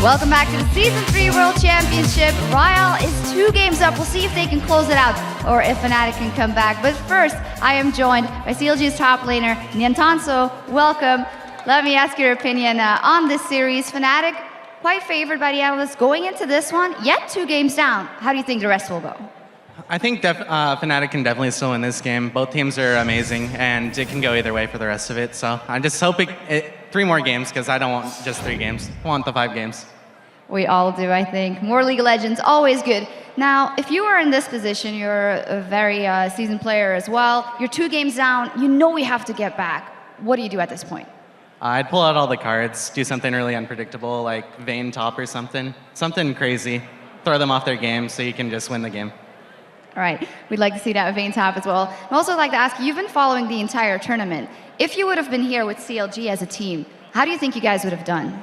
Welcome back to the Season 3 World Championship. RYL is 2 games up. We'll see if they can close it out or if Fnatic can come back. But first, I am joined by CLG's top laner, Nyantanso. Welcome. Let me ask your opinion on this series. Fnatic, quite favored by the analysts going into this one, yet 2 games down. How do you think the rest will go? I think Fnatic can definitely still win this game. Both teams are amazing, and it can go either way for the rest of it. So I'm just hoping 3 more games, because I don't want just 3 games. I want the 5 games. We all do, I think. More League of Legends, always good. Now, if you are in this position, you're a very seasoned player as well. You're 2 games down. You know we have to get back. What do you do at this point? I'd pull out all the cards, do something really unpredictable, like Vayne top or something. Something crazy. Throw them off their game so you can just win the game. All right, we'd like to see that with Vayne top as well. I'd also like to ask, you've been following the entire tournament. If you would have been here with CLG as a team, how do you think you guys would have done?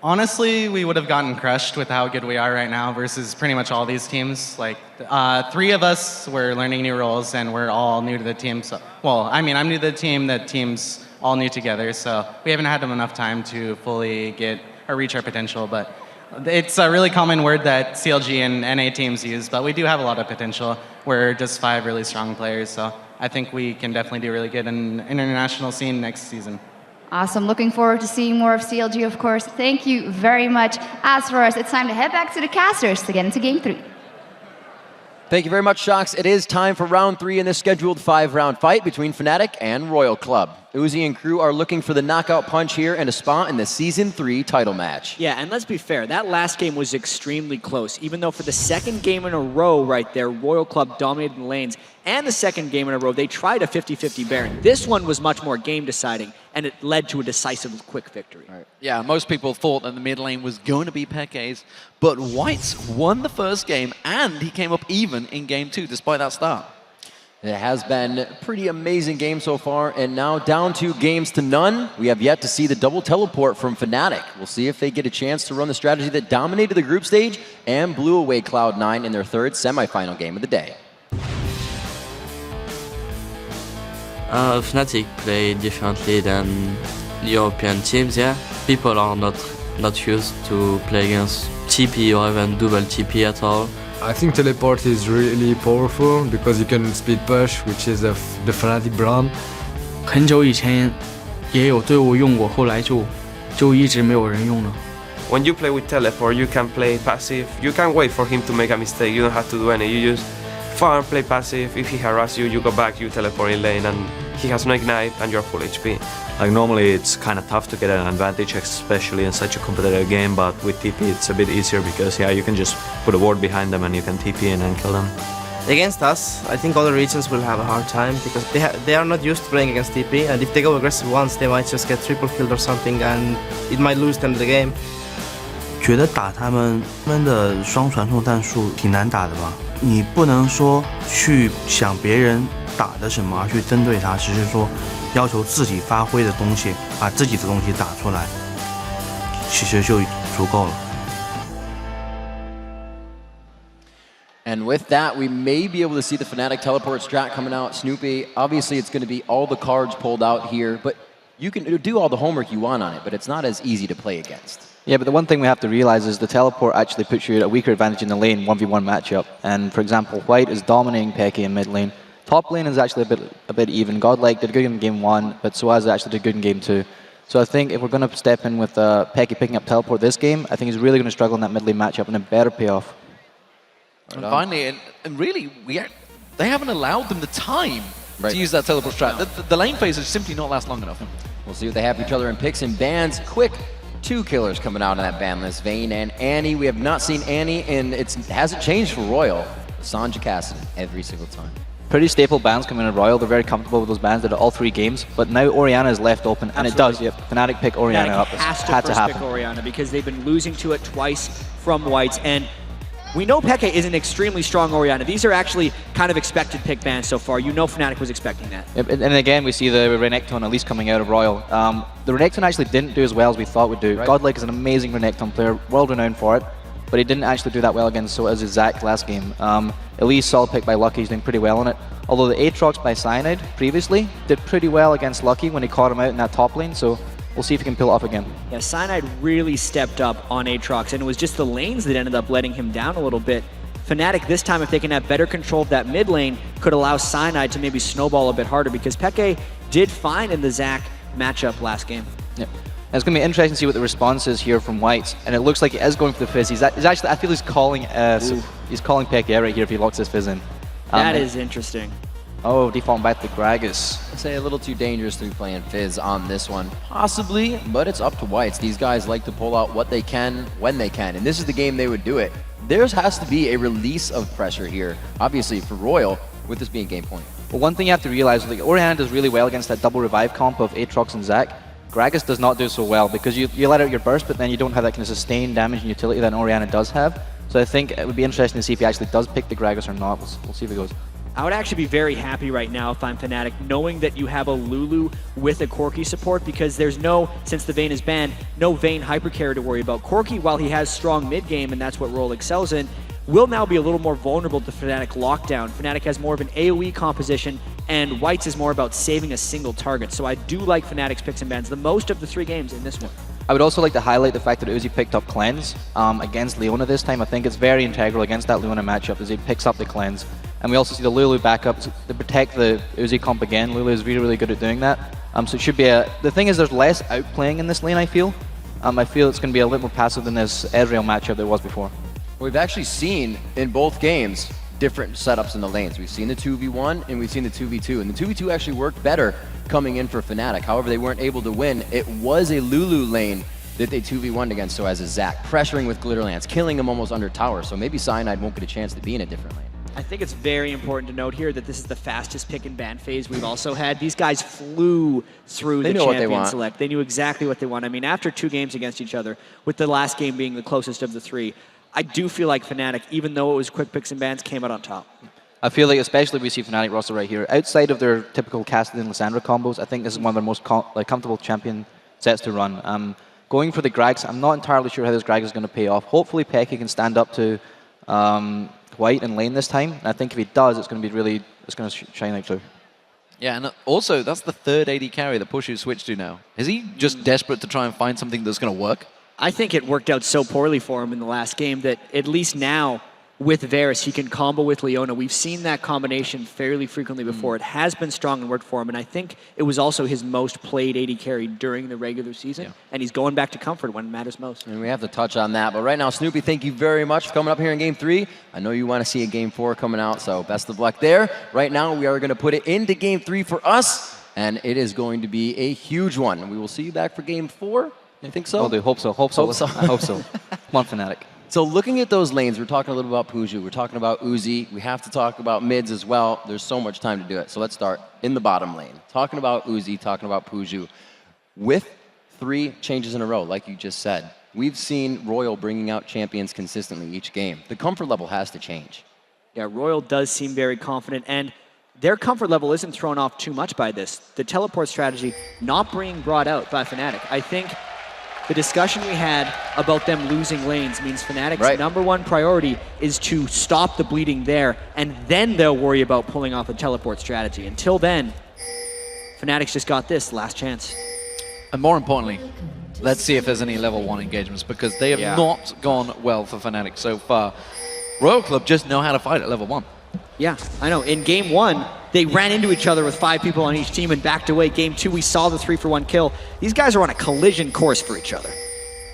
Honestly, we would have gotten crushed with how good we are right now versus pretty much all these teams. Like, 3 of us were learning new roles, and we're all new to the team. So, well, I mean, I'm new to the team. The team's all new together, so we haven't had enough time to fully get or reach our potential. But it's a really common word that CLG and NA teams use, but we do have a lot of potential. We're just 5 really strong players, so I think we can definitely do really good in the international scene next season. Awesome. Looking forward to seeing more of CLG, of course. Thank you very much. As for us, it's time to head back to the casters to get into Game 3. Thank you very much, Shox. It is time for round 3 in this scheduled 5-round fight between Fnatic and RYL Club. Uzi and crew are looking for the knockout punch here and a spot in the Season 3 title match. Yeah, and let's be fair, that last game was extremely close, even though for the 2nd game in a row right there, RYL Club dominated the lanes, and the 2nd game in a row, they tried a 50-50 Baron. This one was much more game deciding, and it led to a decisive, quick victory. Right. Yeah, most people thought that the mid lane was going to be Peke's, but Whites won the first game, and he came up even in game 2, despite that start. It has been a pretty amazing game so far, and now down 2 games to none. We have yet to see the double teleport from Fnatic. We'll see if they get a chance to run the strategy that dominated the group stage and blew away Cloud9 in their 3rd semifinal game of the day. Fnatic play differently than European teams, yeah. People are not used to play against TP or even double TP at all. I think teleport is really powerful because you can speed push, which is the Fnatic brand. 很久以前也有队伍用过，后来就一直没有人用了。 When you play with teleport, you can play passive. You can wait for him to make a mistake. You don't have to do any. You just farm, play passive. If he harasses you, you go back, you teleport in lane, and he has no ignite, and you're full HP. Like normally it's kind of tough to get an advantage, especially in such a competitive game, but with TP it's a bit easier because yeah, you can just put a ward behind them and you can TP in and kill them. Against us, I think other regions will have a hard time because they are not used to playing against TP, and if they go aggressive once, they might just get triple killed or something, and it might lose them the game. 觉得打他们的双传送战术挺难打的吧？你不能说去想别人打的什么而去针对他，只是说要求自己发挥的东西，把自己的东西打出来，其实就足够了。 And with that, we may be able to see the Fnatic teleport strat coming out. Snoopy, obviously it's going to be all the cards pulled out here, but you can do all the homework you want on it, but it's not as easy to play against. Yeah, but the one thing we have to realize is the teleport actually puts you at a weaker advantage in the lane, 1v1 matchup. And for example, White is dominating Peke in mid lane. Top lane is actually a bit even. Godlike did good in game 1, but Suaz actually did good in game 2. So I think if we're going to step in with Peke picking up teleport this game, I think he's really going to struggle in that mid lane matchup, and it better pay off. And finally, and really, they haven't allowed them the time to use that teleport strat. The lane phase has simply not last long enough. We'll see what they have each other in picks and bans. Quick 2 killers coming out on that ban list, Vayne and Annie. We have not seen Annie, and it hasn't changed for RYL. Sanja Cassidy every single time. Pretty staple bans coming in RYL. They're very comfortable with those bans. They did all 3 games, but now Orianna is left open, and it does. Yep, Fnatic pick Orianna up. Has had to happen. Pick Orianna because they've been losing to it twice from Whites, and we know Peke is an extremely strong Orianna. These are actually kind of expected pick bans so far. You know Fnatic was expecting that. Yep, and again, we see the Renekton at least coming out of RYL. The Renekton actually didn't do as well as we thought would do. Right. Godlike is an amazing Renekton player, world renowned for it, but he didn't actually do that well against so as Zac last game. Elise solid pick by Lucky, he's doing pretty well on it. Although the Aatrox by Cyanide previously did pretty well against Lucky when he caught him out in that top lane, so we'll see if he can pull it off again. Yeah, Cyanide really stepped up on Aatrox, and it was just the lanes that ended up letting him down a little bit. Fnatic this time, if they can have better control of that mid lane, could allow Cyanide to maybe snowball a bit harder, because Peke did fine in the Zac matchup last game. Yeah. And it's going to be interesting to see what the response is here from Whites, and it looks like he is going for the Fizz. He's actually, I feel he's calling Peke out right here if he locks his Fizz in. That is interesting. Oh, defaulting back to Gragas. I'd say a little too dangerous to be playing Fizz on this one. Possibly, but it's up to Whites. These guys like to pull out what they can when they can, and this is the game they would do it. There has to be a release of pressure here, obviously for RYL, with this being game point. Well, one thing you have to realize, like, Orianna does really well against that double revive comp of Aatrox and Zac. Gragas does not do so well, because you let out your burst, but then you don't have that kind of sustained damage and utility that Orianna does have. So I think it would be interesting to see if he actually does pick the Gragas or not. We'll see if it goes. I would actually be very happy right now if I'm Fnatic, knowing that you have a Lulu with a Corki support, because there's no, since the Vayne is banned, no Vayne hypercarry to worry about. Corki, while he has strong mid game, and that's what RYL excels in, will now be a little more vulnerable to Fnatic lockdown. Fnatic has more of an AoE composition, and Whites is more about saving a single target. So I do like Fnatic's picks and bans the most of the 3 games in this one. I would also like to highlight the fact that Uzi picked up Cleanse against Leona this time. I think it's very integral against that Leona matchup as he picks up the Cleanse. And we also see the Lulu backup to protect the Uzi comp again. Lulu is really, really good at doing that. So it should be the thing is there's less outplaying in this lane, I feel. I feel it's going to be a little more passive than this Ezreal matchup there was before. We've actually seen in both games different setups in the lanes. We've seen the 2v1 and we've seen the 2v2. And the 2v2 actually worked better coming in for Fnatic. However, they weren't able to win. It was a Lulu lane that they 2v1'd against, so as a Zac, pressuring with Glitter Lance, killing him almost under tower. So maybe Cyanide won't get a chance to be in a different lane. I think it's very important to note here that this is the fastest pick and ban phase we've also had. These guys flew through the champion select. They knew exactly what they want. I mean, after 2 games against each other, with the last game being the closest of the 3, I do feel like Fnatic, even though it was quick picks and bans, came out on top. I feel like, especially we see Fnatic roster right here, outside of their typical Cassidy and Lissandra combos, I think this is one of their most comfortable champion sets to run. Going for the Grags, I'm not entirely sure how this Grag is going to pay off. Hopefully Peke can stand up to White and lane this time. And I think if he does, it's going to be really, it's going to shine out through. Yeah, and also, that's the 3rd AD carry that Pushu switched to now. Is he just desperate to try and find something that's going to work? I think it worked out so poorly for him in the last game that at least now, with Varus, he can combo with Leona. We've seen that combination fairly frequently before. It has been strong and worked for him, and I think it was also his most played AD carry during the regular season, and he's going back to comfort when it matters most. And we have to touch on that, but right now, Snoopy, thank you very much for coming up here in Game 3. I know you want to see a Game 4 coming out, so best of luck there. Right now, we are going to put it into Game 3 for us, and it is going to be a huge one. We will see you back for Game 4. You think so? Oh, dude, hope so. Hope so. I hope so. Come on, Fnatic. So looking at those lanes, we're talking a little about Puju, we're talking about Uzi, we have to talk about mids as well. There's so much time to do it. So let's start in the bottom lane. Talking about Uzi, talking about Puju. With 3 changes in a row, like you just said, we've seen RYL bringing out champions consistently each game. The comfort level has to change. Yeah, RYL does seem very confident, and their comfort level isn't thrown off too much by this. The teleport strategy not being brought out by Fnatic. I think the discussion we had about them losing lanes means Fnatic's #1 priority is to stop the bleeding there, and then they'll worry about pulling off a teleport strategy. Until then, Fnatic's just got this last chance. And more importantly, let's see if there's any level 1 engagements, because they have not gone well for Fnatic so far. Royal Club just know how to fight at level 1. Yeah, I know. In Game 1, they ran into each other with 5 people on each team and backed away. Game 2, we saw the 3-for-1 kill. These guys are on a collision course for each other.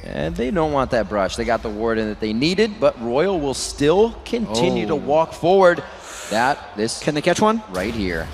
And they don't want that brush. They got the ward in that they needed, but RYL will still continue to walk forward. Can they catch one? Right here.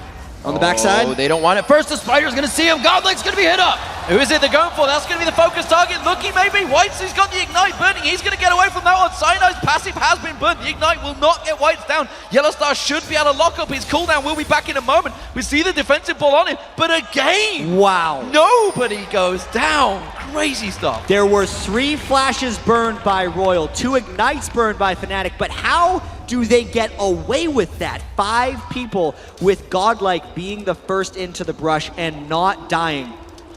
On the backside? Oh, they don't want it. First, the Spider's going to see him. Godlake's going to be hit up. Who is it they're going for? That's going to be the focus target. Looking maybe. Whites, he's got the Ignite burning. He's going to get away from that one. Cyanide's passive has been burnt. The Ignite will not get Whites down. Yellowstar should be able to lock up his cooldown. We'll be back in a moment. We see the defensive ball on him. But again, wow, nobody goes down. Crazy stuff. There were 3 flashes burned by RYL, 2 Ignites burned by Fnatic, but how do they get away with that? 5 people with Godlike being the first into the brush and not dying.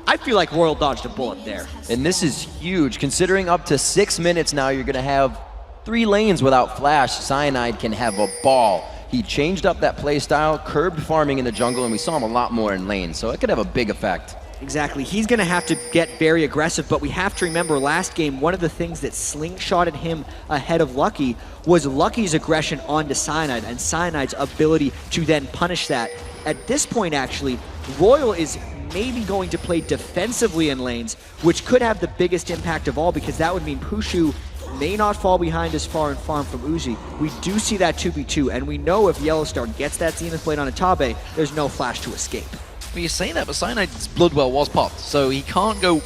I feel like RYL dodged a bullet there. And this is huge. Considering up to 6 minutes now, you're going to have 3 lanes without flash. Cyanide can have a ball. He changed up that play style, curbed farming in the jungle, and we saw him a lot more in lanes, so it could have a big effect. Exactly. He's going to have to get very aggressive, but we have to remember last game, one of the things that slingshotted him ahead of Lucky was Lucky's aggression onto Cyanide and Cyanide's ability to then punish that. At this point, actually, RYL is maybe going to play defensively in lanes, which could have the biggest impact of all, because that would mean Pushu may not fall behind as far and farm from Uzi. We do see that 2v2, and we know if Yellowstar gets that Zenith Blade on Atabe, there's no flash to escape. Well, you say that, but Cyanide's Bloodwell was popped, so he can't go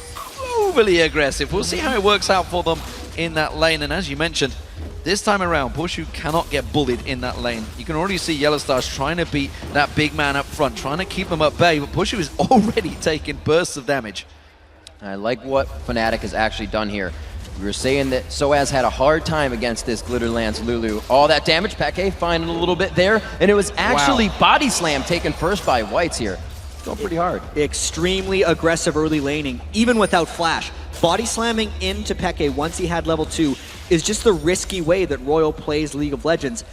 overly aggressive. We'll see how it works out for them in that lane, and as you mentioned, this time around, Pushu cannot get bullied in that lane. You can already see Yellowstar's trying to beat that big man up front, trying to keep him at bay, but Pushu is already taking bursts of damage. I like what Fnatic has actually done here. We were saying that Soaz had a hard time against this Glitterlance Lulu. All that damage, Peke finding a little bit there, and it was actually body slam taken first by Whites here. Going pretty hard. Extremely aggressive early laning, even without flash. Body slamming into Peke once he had level 2 is just the risky way that RYL plays League of Legends.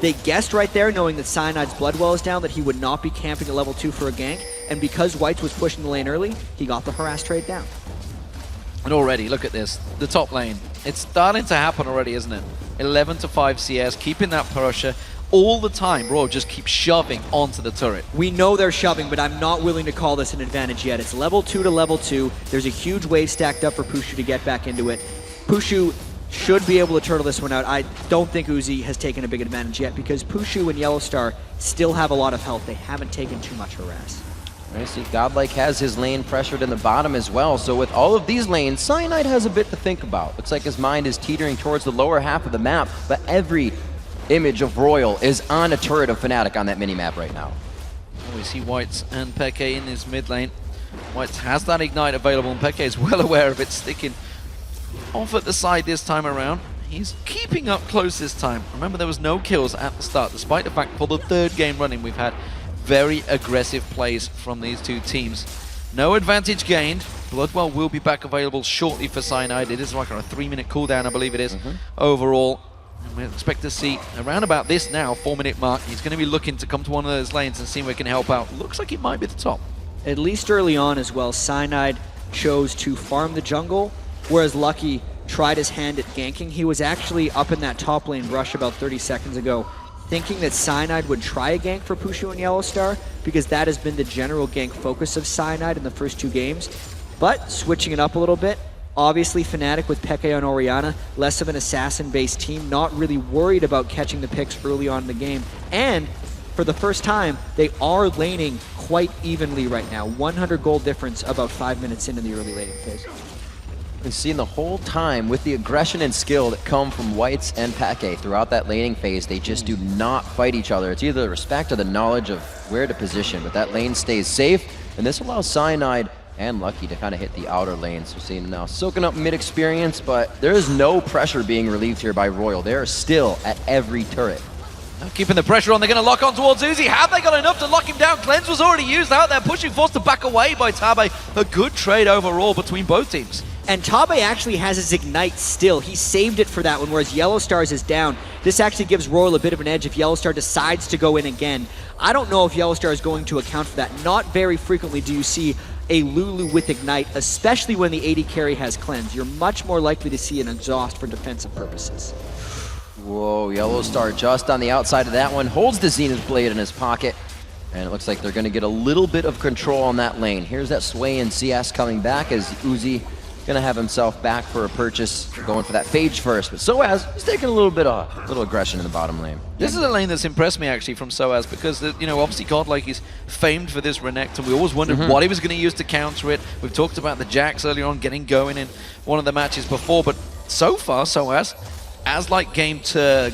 They guessed right there, knowing that Cyanide's Bloodwell is down, that he would not be camping at level 2 for a gank, and because Whites was pushing the lane early, he got the harass trade down. And already, look at this, the top lane. It's starting to happen already, isn't it? 11 to 5 CS, keeping that pressure. All the time, RYL just keeps shoving onto the turret. We know they're shoving, but I'm not willing to call this an advantage yet. It's level 2 to level 2. There's a huge wave stacked up for Pushu to get back into it. Pushu should be able to turtle this one out. I don't think Uzi has taken a big advantage yet because Pushu and Yellowstar still have a lot of health. They haven't taken too much harass. I see Godlike has his lane pressured in the bottom as well, so with all of these lanes, Cyanide has a bit to think about. Looks like his mind is teetering towards the lower half of the map, but every image of RYL is on a turret of Fnatic on that mini-map right now. We see Whites and Peke in his mid lane. Whites has that Ignite available, and Peke is well aware of it, sticking off at the side this time around. He's keeping up close this time. Remember, there was no kills at the start, despite the fact for the third game running we've had very aggressive plays from these two teams. No advantage gained. Bloodwell will be back available shortly for Cyanide. It is like on a 3-minute cooldown, I believe it is, overall. And we expect to see around about this now, 4-minute mark. He's going to be looking to come to one of those lanes and see if we can help out. Looks like it might be the top. At least early on as well, Cyanide chose to farm the jungle, whereas Lucky tried his hand at ganking. He was actually up in that top lane rush about 30 seconds ago, thinking that Cyanide would try a gank for Pushu and Yellowstar, because that has been the general gank focus of Cyanide in the first 2 games. But switching it up a little bit, obviously Fnatic with Peke and Orianna, less of an assassin-based team, not really worried about catching the picks early on in the game. And for the first time, they are laning quite evenly right now. 100 gold difference about 5 minutes into the early laning phase. We've seen the whole time with the aggression and skill that come from Whites and Peke throughout that laning phase, they just do not fight each other. It's either the respect or the knowledge of where to position, but that lane stays safe, and this allows Cyanide and Lucky to kind of hit the outer lanes. We're seeing now soaking up mid experience, but there is no pressure being relieved here by RYL. They are still at every turret. Now keeping the pressure on, they're going to lock on towards Uzi. Have they got enough to lock him down? Cleanse was already used out there, pushing, forced to back away by Tabe. A good trade overall between both teams. And Tabe actually has his Ignite still. He saved it for that one, whereas Yellowstar's is down. This actually gives RYL a bit of an edge if Yellowstar decides to go in again. I don't know if Yellowstar is going to account for that. Not very frequently do you see a Lulu with Ignite, especially when the AD carry has Cleanse. You're much more likely to see an Exhaust for defensive purposes. Whoa, Yellowstar just on the outside of that one, holds the Zenith Blade in his pocket, and it looks like they're going to get a little bit of control on that lane. Here's that Sway and CS coming back as Uzi going to have himself back for a purchase, going for that Phage first, but Soaz is taking a little aggression in the bottom lane. This is a lane that's impressed me actually from Soaz because, you know, obviously Godlike is famed for this Renekton, and we always wondered what he was going to use to counter it. We've talked about the Jax earlier on getting going in one of the matches before, but so far Soaz, as like game 2,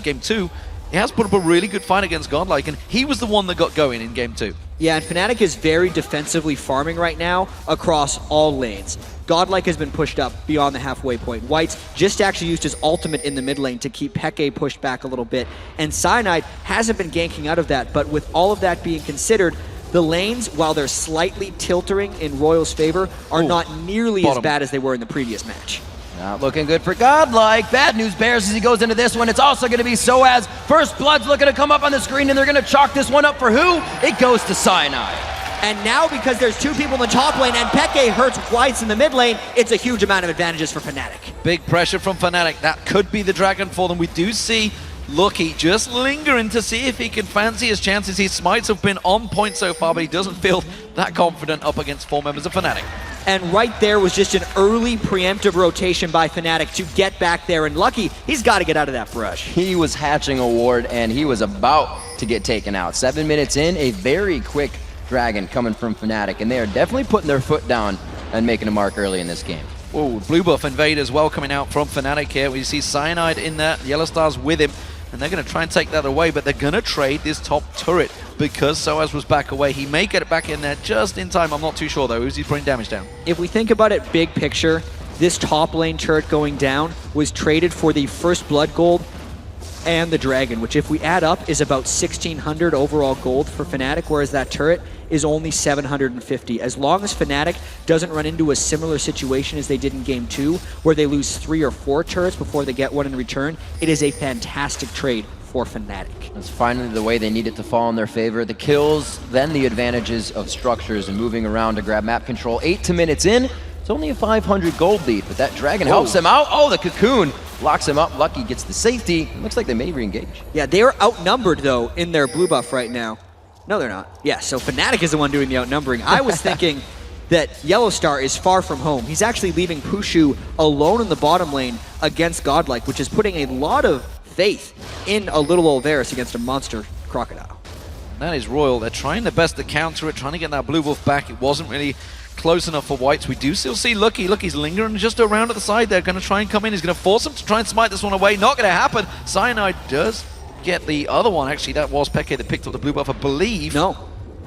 he has put up a really good fight against Godlike, and he was the one that got going in game 2. Yeah, and Fnatic is very defensively farming right now across all lanes. Godlike has been pushed up beyond the halfway point. Whites just actually used his ultimate in the mid lane to keep Peke pushed back a little bit. And Cyanide hasn't been ganking out of that, but with all of that being considered, the lanes, while they're slightly tiltering in RYL's favor, are not nearly as bad as they were in the previous match. Not looking good for Godlike. Bad news bears as he goes into this one. It's also going to be Soaz. First Blood's looking to come up on the screen, and they're going to chalk this one up for who? It goes to Cyanide. And now because there's 2 people in the top lane and Peke hurts Whites in the mid lane, it's a huge amount of advantages for Fnatic. Big pressure from Fnatic. That could be the dragon for them. We do see Lucky just lingering to see if he can fancy his chances. His smites have been on point so far, but he doesn't feel that confident up against 4 members of Fnatic. And right there was just an early preemptive rotation by Fnatic to get back there. And Lucky, he's got to get out of that brush. He was hatching a ward, and he was about to get taken out. 7 minutes in, a very quick dragon coming from Fnatic, and they are definitely putting their foot down and making a mark early in this game. Oh, blue buff invade as well coming out from Fnatic here. We see Cyanide in there, Yellow Star's with him, and they're going to try and take that away, but they're going to trade this top turret because Soaz was back away. He may get it back in there just in time. I'm not too sure, though. Uzi's putting damage down. If we think about it big picture, this top lane turret going down was traded for the first blood gold and the dragon, which if we add up is about 1,600 overall gold for Fnatic, whereas that turret is only 750. As long as Fnatic doesn't run into a similar situation as they did in Game 2, where they lose 3 or 4 turrets before they get one in return, it is a fantastic trade for Fnatic. That's finally the way they need it to fall in their favor. The kills, then the advantages of structures and moving around to grab map control. 8 minutes in, it's only a 500 gold lead, but that dragon helps them out. Oh, the cocoon locks him up. Lucky gets the safety. Looks like they may re-engage. Yeah, they are outnumbered, though, in their blue buff right now. No, they're not. Yeah, so Fnatic is the one doing the outnumbering. I was thinking that Yellow Star is far from home. He's actually leaving Pushu alone in the bottom lane against Godlike, which is putting a lot of faith in a little old Varus against a monster Crocodile. And that is RYL. They're trying their best to counter it, trying to get that blue buff back. It wasn't really close enough for Whites. We do still see Lucky. Lucky's lingering just around at the side. They're going to try and come in. He's going to force him to try and smite this one away. Not going to happen. Cyanide does get the other one. Actually, that was Peke that picked up the blue buff, I believe. No.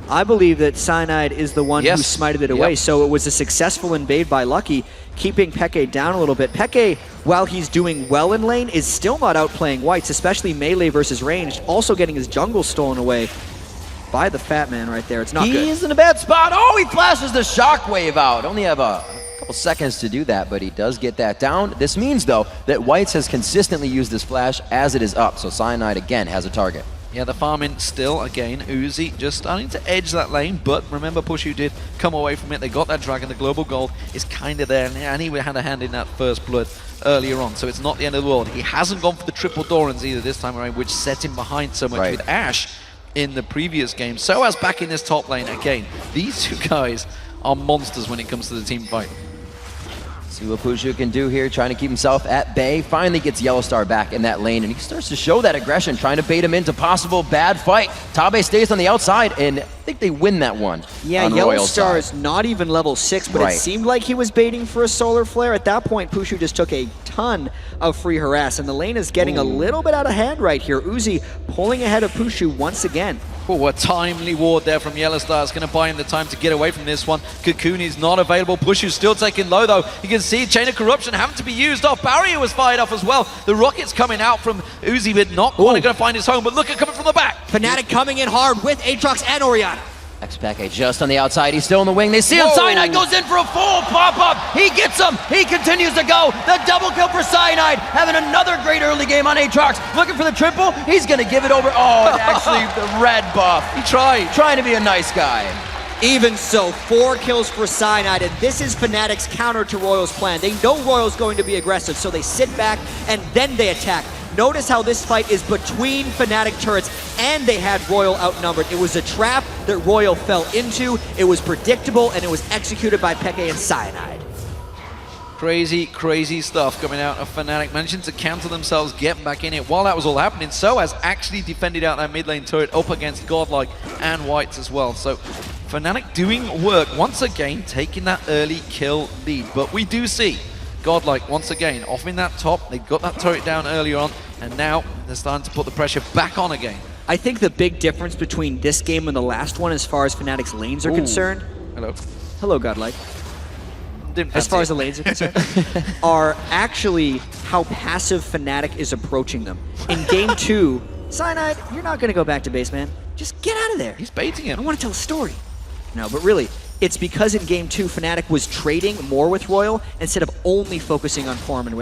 I believe that Cyanide is the one who smited it away. So it was a successful invade by Lucky, keeping Peke down a little bit. Peke, while he's doing well in lane, is still not outplaying Whites, especially melee versus ranged, also getting his jungle stolen away by the fat man right there. It's not good. He's in a bad spot. Oh, he flashes the shockwave out. Only have a couple seconds to do that, but he does get that down. This means, though, that Whites has consistently used this flash as it is up, so Cyanide, again, has a target. Yeah, the farming still, again, Uzi just starting to edge that lane, but remember Pushu did come away from it. They got that dragon, the global gold is kind of there, and he had a hand in that first blood earlier on, so it's not the end of the world. He hasn't gone for the triple Dorans either this time around, which set him behind so much with Ashe in the previous game. So as back in this top lane again, these two guys are monsters when it comes to the team fight. See what Pushu can do here, trying to keep himself at bay. Finally gets Yellow Star back in that lane, and he starts to show that aggression, trying to bait him into possible bad fight. Tabe stays on the outside, and I think they win that one. Yeah, Yellow Star is not even level 6, but it seemed like he was baiting for a solar flare. At that point, Pushu just took a ton of free harass, and the lane is getting a little bit out of hand right here. Uzi pulling ahead of Pushu once again. Oh, a timely ward there from Yellow Star. It's going to buy him the time to get away from this one. Cocoon is not available. Pushu's still taking low, though. You can see Chain of Corruption having to be used off. Barrier was fired off as well. The rocket's coming out from Uzi, but not quite going to find his home. But look at coming from the back. Fnatic coming in hard with Aatrox and Orianna. Xpeke just on the outside. He's still in the wing. They see him. Cyanide goes in for a full pop-up. He gets him. He continues to go. The double kill for Cyanide. Having another great early game on Aatrox. Looking for the triple. He's going to give it over. Oh, and actually the red buff. He tried. Trying to be a nice guy. Even so, 4 kills for Cyanide, and this is Fnatic's counter to RYL's plan. They know RYL's going to be aggressive, so they sit back and then they attack. Notice how this fight is between Fnatic turrets, and they had RYL outnumbered. It was a trap that RYL fell into. It was predictable, and it was executed by Peke and Cyanide. Crazy, crazy stuff coming out of Fnatic. Managing to counter themselves, getting back in it. While that was all happening, Soaz actually defended out that mid lane turret up against Godlike and Whites as well. So Fnatic doing work, once again, taking that early kill lead. But we do see Godlike, once again, off in that top. They got that turret down earlier on, and now they're starting to put the pressure back on again. I think the big difference between this game and the last one, as far as Fnatic's lanes are concerned... Hello. Hello, Godlike. As far as the lanes are concerned, are actually how passive Fnatic is approaching them. In Game 2, Cyanide, you're not going to go back to base, man. Just get out of there. He's baiting him. I want to tell a story. No, but really, It's because in Game 2, Fnatic was trading more with RYL instead of only focusing on farm and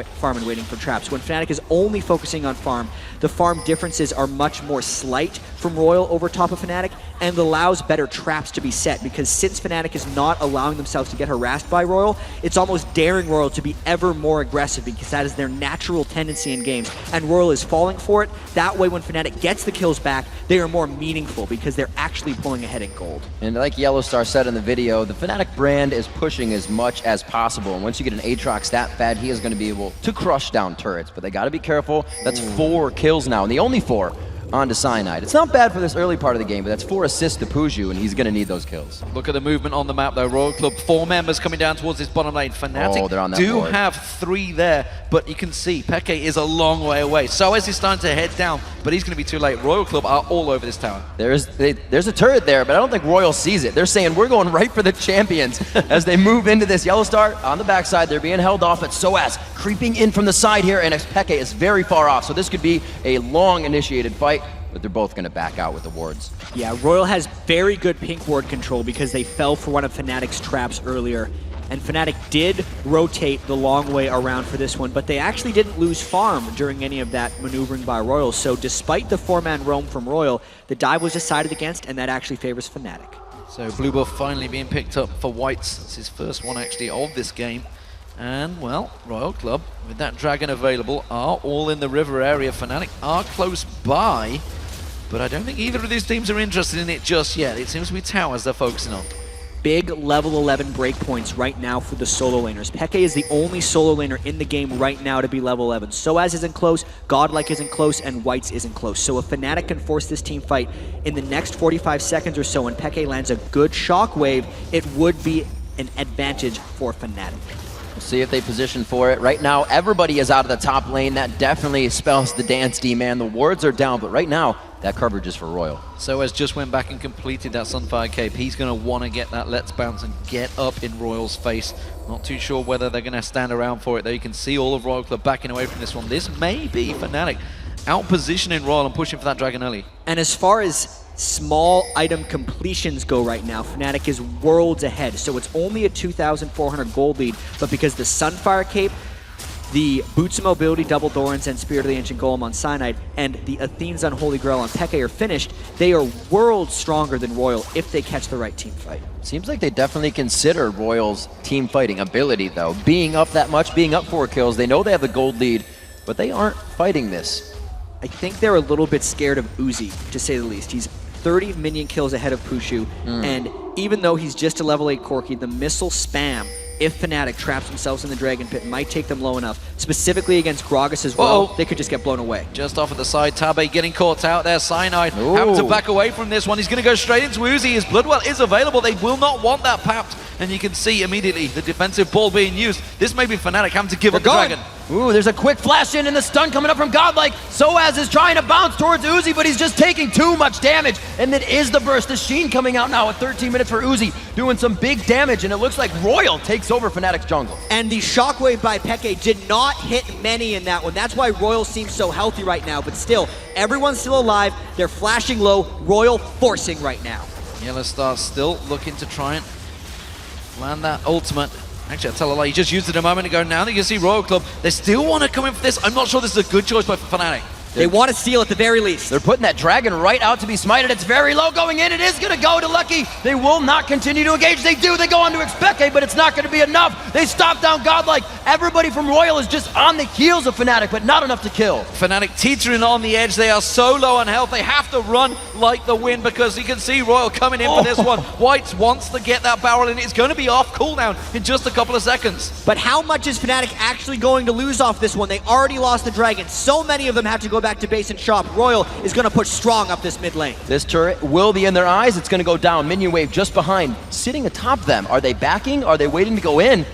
waiting for traps. When Fnatic is only focusing on farm, the farm differences are much more slight from RYL over top of Fnatic, and allows better traps to be set, because since Fnatic is not allowing themselves to get harassed by RYL, it's almost daring RYL to be ever more aggressive, because that is their natural tendency in games, and RYL is falling for it. That way when Fnatic gets the kills back, they are more meaningful because they're actually pulling ahead in gold. And like Yellowstar said in the video, the Fnatic brand is pushing as much as possible, and once you get an Aatrox that fed, he is going to be able to crush down turrets, but they got to be careful. That's 4 kills now, and the only 4 onto Cyanide. It's not bad for this early part of the game, but that's 4 assists to Puju, and he's going to need those kills. Look at the movement on the map, though. RYL Club, 4 members coming down towards this bottom lane. Fnatic they're on that do board. have 3 there, but you can see Peke is a long way away. So as he's starting to head down, but he's going to be too late. RYL Club are all over this tower. There's a turret there, but I don't think RYL sees it. They're saying, we're going right for the champions as they move into this. Yellowstar on the backside, they're being held off, but Soaz creeping in from the side here, and Peke is very far off, so this could be a long initiated fight, but they're both going to back out with the wards. Yeah, RYL has very good pink ward control because they fell for one of Fnatic's traps earlier. And Fnatic did rotate the long way around for this one, but they actually didn't lose farm during any of that maneuvering by RYL. So despite the 4-man roam from RYL, the dive was decided against, and that actually favors Fnatic. So blue buff finally being picked up for Whites. It's his first one actually of this game. And, well, RYL Club, with that dragon available, are all in the river area. Fnatic are close by, but I don't think either of these teams are interested in it just yet. It seems to be towers they're focusing on. Big level 11 breakpoints right now for the solo laners. Peke is the only solo laner in the game right now to be level 11. Soaz isn't close, Godlike isn't close, and Whites isn't close. So if Fnatic can force this team fight in the next 45 seconds or so and Peke lands a good shockwave, it would be an advantage for Fnatic. We'll see if they position for it. Right now, everybody is out of the top lane. That definitely spells the dance D-man. The wards are down, but right now, that coverage is for RYL. Soaz just went back and completed that Sunfire Cape. He's going to want to get that Let's Bounce and get up in RYL's face. Not too sure whether they're going to stand around for it, though. You can see all of RYL Club backing away from this one. This may be Fnatic out-positioning RYL and pushing for that dragon early. And as far as small item completions go right now, Fnatic is worlds ahead. So it's only a 2,400 gold lead, but because the Sunfire Cape, the Boots of Mobility, Double Thorns, and Spirit of the Ancient Golem on Cyanide, and the Athene's Unholy Grail on Peke are finished, they are worlds stronger than RYL if they catch the right team fight. Seems like they definitely consider RYL's team fighting ability, though. Being up that much, being up 4 kills, they know they have the gold lead, but they aren't fighting this. I think they're a little bit scared of Uzi, to say the least. He's 30 minion kills ahead of Pushu, and even though he's just a level 8 Corki, the missile spam, if Fnatic traps themselves in the Dragon Pit, might take them low enough. Specifically against Gragas as well, they could just get blown away. Just off at the side, Tabe getting caught out there. Cyanide having to back away from this one. He's going to go straight into Uzi. His Bloodwell is available. They will not want that papped. And you can see immediately the defensive ball being used. This may be Fnatic having to give up the dragon. Ooh, there's a quick flash in and the stun coming up from Godlike. Soaz is trying to bounce towards Uzi, but he's just taking too much damage. And that is the burst. The Sheen coming out now at 13 minutes for Uzi, doing some big damage, and it looks like RYL takes over Fnatic's jungle. And the shockwave by Peke did not hit many in that one. That's why RYL seems so healthy right now, but still, everyone's still alive. They're flashing low. RYL forcing right now. Yellowstar still looking to try and land that ultimate. Actually, I'll tell a lie, he just used it a moment ago. Now that you can see RYL Club, they still want to come in for this. I'm not sure this is a good choice by Fnatic. They want to steal at the very least. They're putting that dragon right out to be smited. It's very low going in. It is going to go to Lucky. They will not continue to engage. They do. They go on to Expeke, but it's not going to be enough. They stop down Godlike. Everybody from RYL is just on the heels of Fnatic, but not enough to kill. Fnatic teetering on the edge. They are so low on health. They have to run like the wind because you can see RYL coming in for this one. Whites wants to get that barrel and it's going to be off cooldown in just a couple of seconds. But how much is Fnatic actually going to lose off this one? They already lost the dragon. So many of them have to go back to base and shop. RYL is going to push strong up this mid lane. This turret will be in their eyes. It's going to go down. Minion wave just behind, sitting atop them. Are they backing? Are they waiting to go in?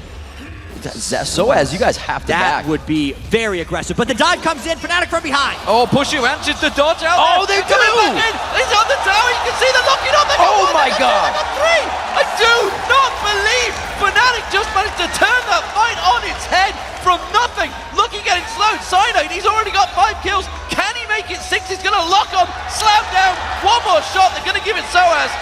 Soaz, you guys have to back. That would be very aggressive, but the dive comes in, Fnatic from behind. Oh, Pushu answers the dodge out there. Oh, they do! He's on the tower, you can see the locking on the Oh my god! They got 3! I do not believe Fnatic just managed to turn that fight on its head from nothing. Looking getting slowed. Cyanide, he's already got 5 kills. Can he make it 6? He's going to lock on, slam down, one more shot. They're going to give it Soaz.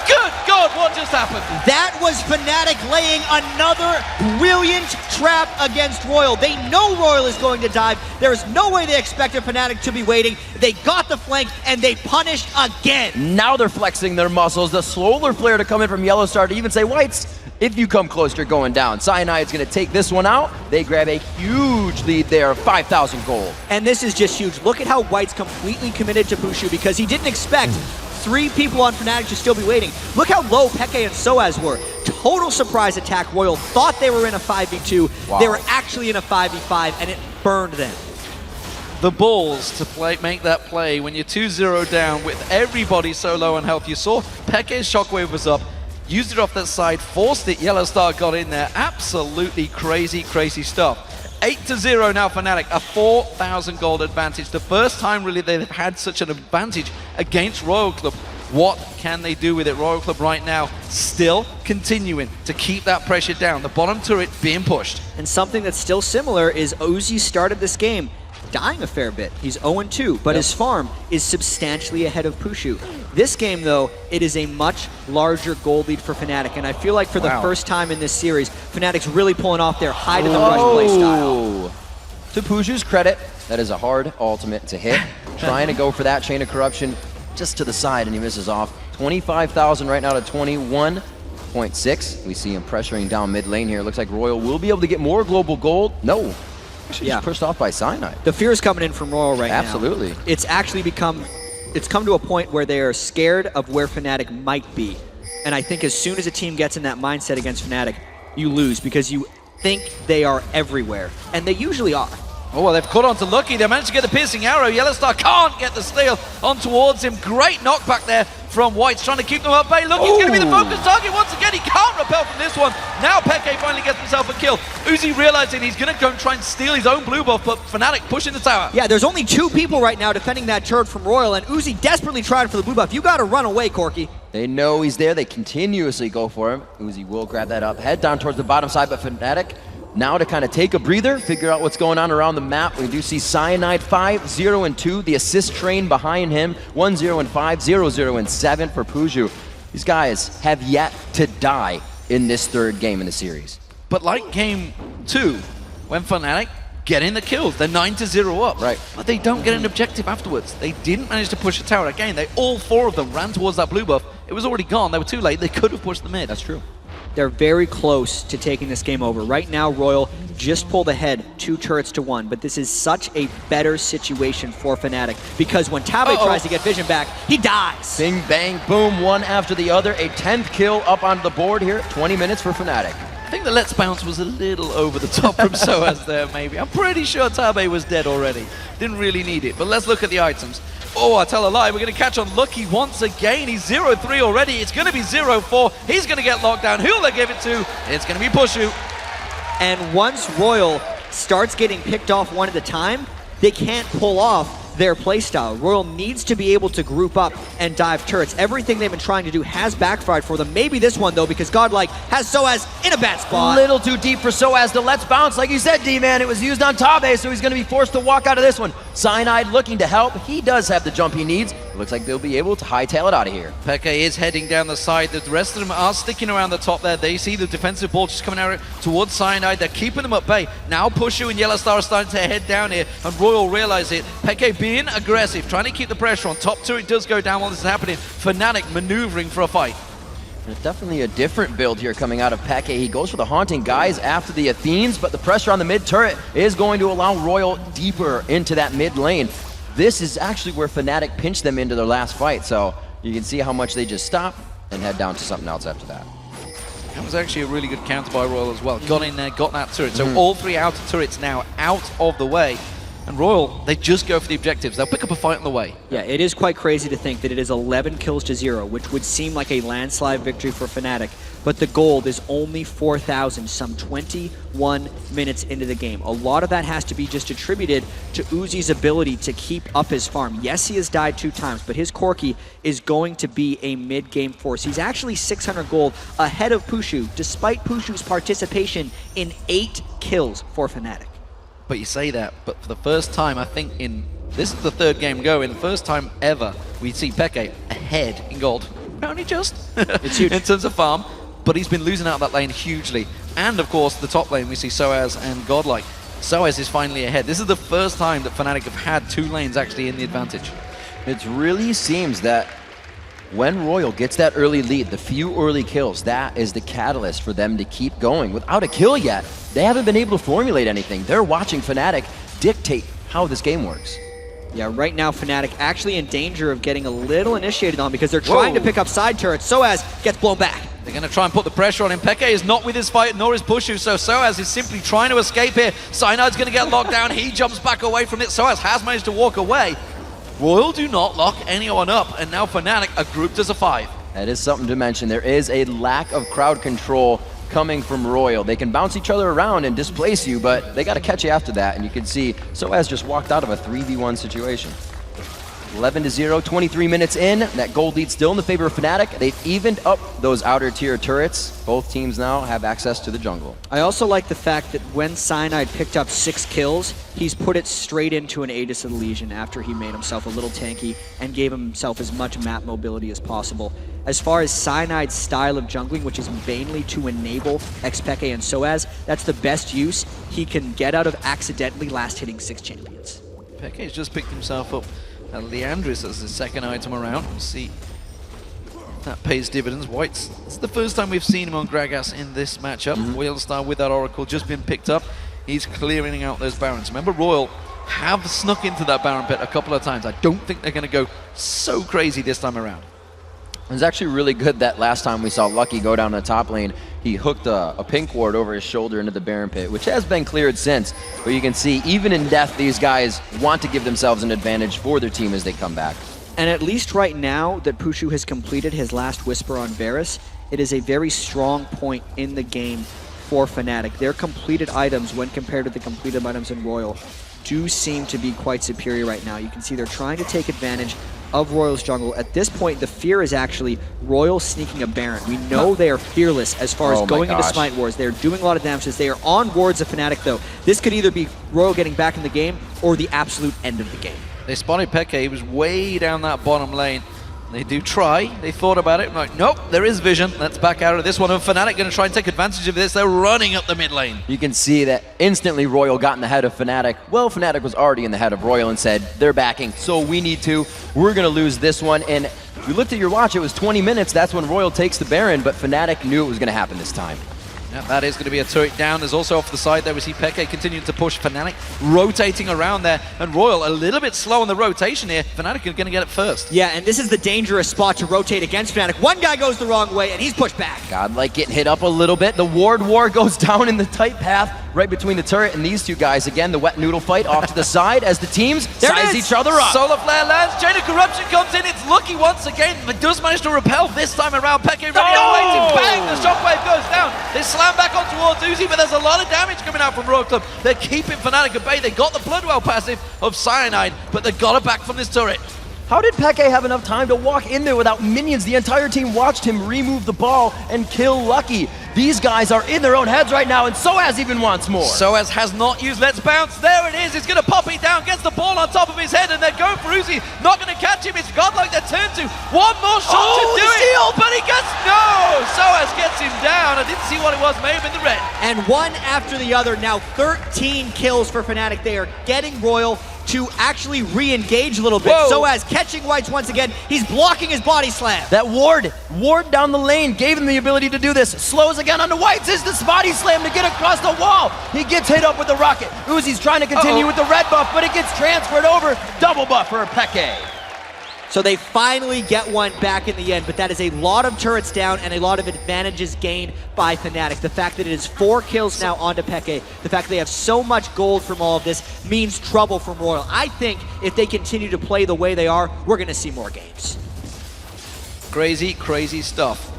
Good God, Caleb, what just happened? That was Fnatic laying another brilliant trap against RYL. They know RYL is going to dive. There is no way they expected Fnatic to be waiting. They got the flank, and they punished again. Now they're flexing their muscles. The slower player to come in from Yellow Star to even say, Whites, if you come close, you're going down. Cyanide's going to take this one out. They grab a huge lead there of 5,000 gold. And this is just huge. Look at how White's completely committed to Pushu because he didn't expect 3 people on Fnatic to still be waiting. Look how low Peke and Soaz were. Total surprise attack. RYL thought they were in a 5v2. Wow. They were actually in a 5v5, and it burned them. The balls to make that play when you're 2-0 down with everybody so low on health. You saw Peke's shockwave was up, used it off that side, forced it, Yellow Star got in there. Absolutely crazy, crazy stuff. 8-0 now Fnatic, a 4,000 gold advantage. The first time really they've had such an advantage against RYL Club. What can they do with it? RYL Club right now still continuing to keep that pressure down. The bottom turret being pushed. And something that's still similar is Uzi started this game dying a fair bit. He's 0-2, but his farm is substantially ahead of Pushu. This game, though, it is a much larger gold lead for Fnatic, and I feel like for the first time in this series, Fnatic's really pulling off their hide-in-the-brush playstyle. To Pushu's credit, that is a hard ultimate to hit. Trying to go for that Chain of Corruption just to the side, and he misses off. 25,000 right now to 21.6. We see him pressuring down mid lane here. Looks like RYL will be able to get more global gold. No. Actually, just pushed off by Cyanide. The fear is coming in from RYL right now. Absolutely. It's actually come to a point where they are scared of where Fnatic might be. And I think as soon as a team gets in that mindset against Fnatic, you lose because you think they are everywhere. And they usually are. Oh, well, they've caught on to Lucky. They managed to get the piercing arrow. Yellow Star can't get the steal on towards him. Great knockback there from Whites, trying to keep them at bay. Lucky's going to be the focus target once again. He can't repel from this one. Now Peke finally gets himself a kill. Uzi realizing he's going to go and try and steal his own blue buff, but Fnatic pushing the tower. Yeah, there's only 2 people right now defending that turret from RYL, and Uzi desperately tried for the blue buff. You got to run away, Corky. They know he's there. They continuously go for him. Uzi will grab that up. Head down towards the bottom side, but Fnatic now to kind of take a breather, figure out what's going on around the map. We do see Cyanide 5-0-2, the assist train behind him, 1-0-5, 0-0-7 for Pushu. These guys have yet to die in this 3rd game in the series. But like game 2, when Fnatic getting the kills, they're 9-0 up. Right. But they don't get an objective afterwards. They didn't manage to push the tower again. All 4 of them ran towards that blue buff. It was already gone. They were too late. They could have pushed the mid. That's true. They're very close to taking this game over. Right now, RYL just pulled ahead 2 turrets to 1, but this is such a better situation for Fnatic because when Tabe tries to get vision back, he dies. Bing, bang, boom, one after the other. A 10th kill up onto the board here. 20 minutes for Fnatic. I think the Let's Bounce was a little over the top from Soaz there, maybe. I'm pretty sure Tabe was dead already. Didn't really need it, but let's look at the items. Oh, I tell a lie, we're going to catch on Lucky once again. He's 0-3 already. It's going to be 0-4. He's going to get locked down. Who'll they give it to? It's going to be Pushu. And once RYL starts getting picked off one at a time, they can't pull off their playstyle. RYL needs to be able to group up and dive turrets. Everything they've been trying to do has backfired for them. Maybe this one, though, because Godlike has Soaz in a bad spot. A little too deep for Soaz to Let's Bounce. Like you said, D-Man, it was used on Tabe, so he's going to be forced to walk out of this one. Cyanide looking to help. He does have the jump he needs. It looks like they'll be able to hightail it out of here. Peke is heading down the side. The rest of them are sticking around the top there. They see the defensive ball just coming out towards Cyanide. They're keeping them at bay. Now Pushu and Yellow Star are starting to head down here, and RYL realize it. Peke being aggressive, trying to keep the pressure on. Top turret does go down while this is happening. Fnatic maneuvering for a fight. There's definitely a different build here coming out of Peke. He goes for the Haunting Guys after the Athenes, but the pressure on the mid turret is going to allow RYL deeper into that mid lane. This is actually where Fnatic pinched them into their last fight, so you can see how much they just stop and head down to something else after that. That was actually a really good counter by RYL as well. Got in there, got that turret. So all 3 outer turrets now out of the way. And RYL, they just go for the objectives. They'll pick up a fight on the way. Yeah, it is quite crazy to think that it is 11 kills to 0, which would seem like a landslide victory for Fnatic. But the gold is only 4,000, some 21 minutes into the game. A lot of that has to be just attributed to Uzi's ability to keep up his farm. Yes, he has died 2 times, but his Corki is going to be a mid-game force. He's actually 600 gold ahead of Pushu, despite Pushu's participation in 8 kills for Fnatic. But you say that, but for the first time, I think this is the 3rd game going, the first time ever we see Peke ahead in gold. only just. It's huge. In terms of farm, but he's been losing out that lane hugely. And of course, the top lane, we see Soaz and Godlike. Soaz is finally ahead. This is the first time that Fnatic have had 2 lanes actually in the advantage. It really seems that when RYL gets that early lead, the few early kills, that is the catalyst for them to keep going. Without a kill yet, they haven't been able to formulate anything. They're watching Fnatic dictate how this game works. Yeah, right now Fnatic actually in danger of getting a little initiated on because they're trying to pick up side turrets. Soaz gets blown back. They're going to try and put the pressure on him. Peke is not with his fight, nor is Pushu, so Soaz is simply trying to escape here. Cyanide's going to get locked down. He jumps back away from it. Soaz has managed to walk away. RYL do not lock anyone up, and now Fnatic are grouped as a 5. That is something to mention. There is a lack of crowd control coming from RYL. They can bounce each other around and displace you, but they got to catch you after that, and you can see Soaz just walked out of a 3v1 situation. 11-0, 23 minutes in. That gold lead still in the favor of Fnatic. They've evened up those outer tier turrets. Both teams now have access to the jungle. I also like the fact that when Cyanide picked up 6 kills, he's put it straight into an Aegis of the Legion after he made himself a little tanky and gave himself as much map mobility as possible. As far as Cyanide's style of jungling, which is mainly to enable Xpeke and Soaz, that's the best use he can get out of accidentally last hitting 6 champions. Peke's just picked himself up Leandris as his second item around. We'll see if that pays dividends. White's, it's the first time we've seen him on Gragas in this matchup. Wheelstar with that Oracle just been picked up. He's clearing out those Barons. Remember, RYL have snuck into that Baron pit a couple of times. I don't think they're going to go so crazy this time around. It was actually really good that last time we saw Lucky go down the top lane. He hooked a pink ward over his shoulder into the Baron pit, which has been cleared since. But you can see, even in death, these guys want to give themselves an advantage for their team as they come back. And at least right now that Pushu has completed his last Whisper on Varus, it is a very strong point in the game for Fnatic. Their completed items, when compared to the completed items in RYL, do seem to be quite superior right now. You can see they're trying to take advantage of RYL's jungle. At this point, the fear is actually RYL sneaking a Baron. We know they are fearless as far as going into Smite Wars. They're doing a lot of damages. They are on wards of Fnatic, though. This could either be RYL getting back in the game or the absolute end of the game. They spotted Peke. He was way down that bottom lane. They do try. They thought about it. Like, nope, there is vision. Let's back out of this one. And Fnatic going to try and take advantage of this. They're running up the mid lane. You can see that instantly RYL got in the head of Fnatic. Well, Fnatic was already in the head of RYL and said, they're backing, so we need to. We're going to lose this one. And you looked at your watch, it was 20 minutes. That's when RYL takes the Baron, but Fnatic knew it was going to happen this time. Yeah, that is going to be a turret down. There's also off the side there, we see Peke continuing to push Fnatic, rotating around there, and RYL a little bit slow on the rotation here. Fnatic are going to get it first. Yeah, and this is the dangerous spot to rotate against Fnatic. One guy goes the wrong way, and he's pushed back. Godlike getting hit up a little bit. The ward war goes down in the tight path right between the turret and these two guys. Again, the wet noodle fight off to the side as the teams size each other up. Solar Flare lands, Chain of Corruption comes in, it's Lucky once again, but does manage to repel this time around. Peke ready waiting, bang, the shockwave goes down. They slam back on towards Uzi, but there's a lot of damage coming out from RYL Club. They're keeping Fnatic at bay. They got the Bloodwell passive of Cyanide, but they got it back from this turret. How did Peke have enough time to walk in there without minions? The entire team watched him remove the ball and kill Lucky. These guys are in their own heads right now, and Soaz even wants more. Soaz has not used Let's Bounce. There it is. He's going to pop it down, gets the ball on top of his head, and they're going for Uzi. Not going to catch him. It's Godlike they're turned to. One more shot to do it. But he gets no. Soaz gets him down. I didn't see what it was. May have been the red. And one after the other. Now 13 kills for Fnatic. They are getting RYL to actually re-engage a little bit. Soaz catching Whites once again. He's blocking his body slam. That ward down the lane gave him the ability to do this. Slows again onto Whites. Is the body slam to get across the wall. He gets hit up with the rocket. Uzi's trying to continue with the red buff, but it gets transferred over. Double buff for Peke. So they finally get one back in the end, but that is a lot of turrets down and a lot of advantages gained by Fnatic. The fact that it is 4 kills now onto Peke, the fact that they have so much gold from all of this means trouble from RYL. I think if they continue to play the way they are, we're going to see more games. Crazy, crazy stuff.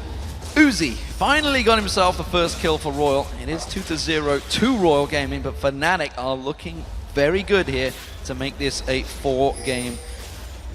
Uzi finally got himself the first kill for RYL. It is 2-0 to RYL Gaming, but Fnatic are looking very good here to make this a 4-game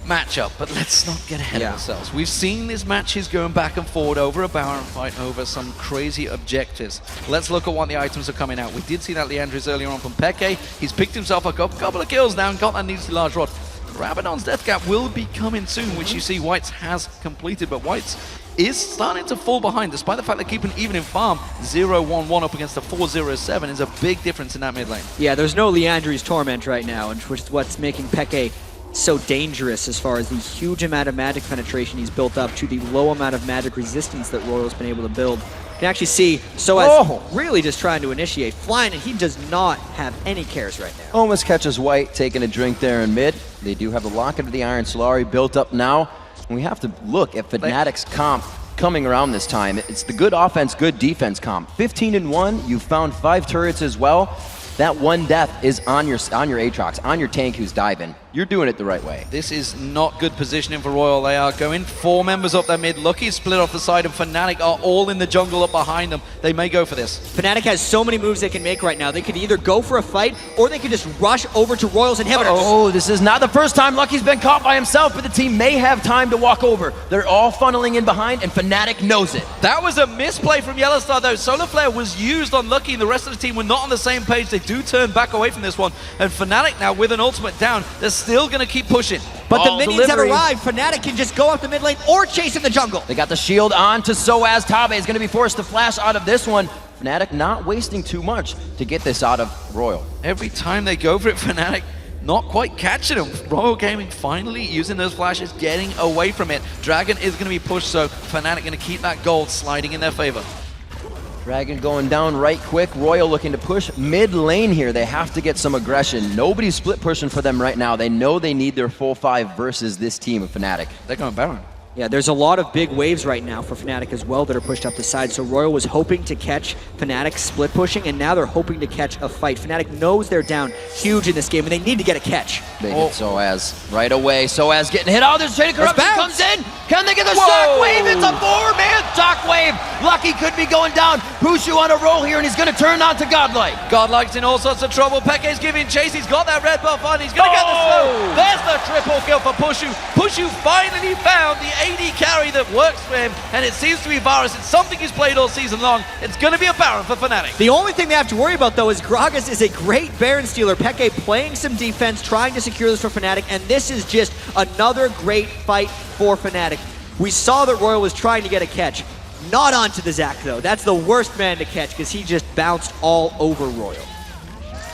matchup, but let's not get ahead of ourselves. We've seen these matches going back and forward over a Baron fight, over some crazy objectives. Let's look at what the items are coming out. We did see that Leandris earlier on from Peke. He's picked himself a couple of kills now and got that needly large rod. Rabadon's death cap will be coming soon, which you see Whites has completed, but Whites is starting to fall behind, despite the fact they're keeping even in farm. 0-1-1 up against a 4-0-7 is a big difference in that mid lane. Yeah, there's no Leandri's Torment right now, which is what's making Peke so dangerous as far as the huge amount of magic penetration he's built up to the low amount of magic resistance that Royal's been able to build. You can actually see Soaz really just trying to initiate, flying, and he does not have any cares right now. Almost catches White taking a drink there in mid. They do have the Locket of the Iron Solari built up now. And we have to look at Fnatic's comp coming around this time. It's the good offense, good defense comp. 15-1, you found 5 turrets as well. That one death is on your Aatrox, on your tank who's diving. You're doing it the right way. This is not good positioning for RYL. They are going 4 members up their mid. Lucky split off the side, and Fnatic are all in the jungle up behind them. They may go for this. Fnatic has so many moves they can make right now. They could either go for a fight, or they could just rush over to RYL's inhibitors. Oh, this is not the first time Lucky's been caught by himself, but the team may have time to walk over. They're all funneling in behind, and Fnatic knows it. That was a misplay from Yellowstar, though. Solar Flare was used on Lucky, and the rest of the team were not on the same page. They do turn back away from this one, and Fnatic now with an ultimate down, they're still going to keep pushing. But the minions have arrived. Fnatic can just go up the mid lane or chase in the jungle. They got the shield on to Soaz. Tabe is going to be forced to flash out of this one. Fnatic not wasting too much to get this out of RYL. Every time they go for it, Fnatic not quite catching them. RYL Gaming finally using those flashes, getting away from it. Dragon is going to be pushed, so Fnatic going to keep that gold sliding in their favor. Dragon going down right quick. RYL looking to push mid lane here. They have to get some aggression. Nobody's split pushing for them right now. They know they need their full 5 versus this team of Fnatic. They're going Baron. Yeah, there's a lot of big waves right now for Fnatic as well that are pushed up the side. So RYL was hoping to catch Fnatic split pushing, and now they're hoping to catch a fight. Fnatic knows they're down huge in this game, and they need to get a catch. They hit Soaz right away. Soaz getting hit. Oh, there's Chain of Corruption comes in. Can they get the shock wave? It's a 4-man shock wave. Lucky could be going down. Pushu on a roll here, and he's going to turn on to Godlike. Godlike's in all sorts of trouble. Peke's giving chase. He's got that red buff on. He's going to get the slow. There's the triple kill for Pushu. Pushu finally found the AD carry that works for him, and it seems to be Varus. It's something he's played all season long. It's going to be a Baron for Fnatic. The only thing they have to worry about, though, is Gragas is a great Baron stealer. Peke playing some defense, trying to secure this for Fnatic, and this is just another great fight for Fnatic. We saw that RYL was trying to get a catch. Not onto the Zac, though. That's the worst man to catch because he just bounced all over RYL.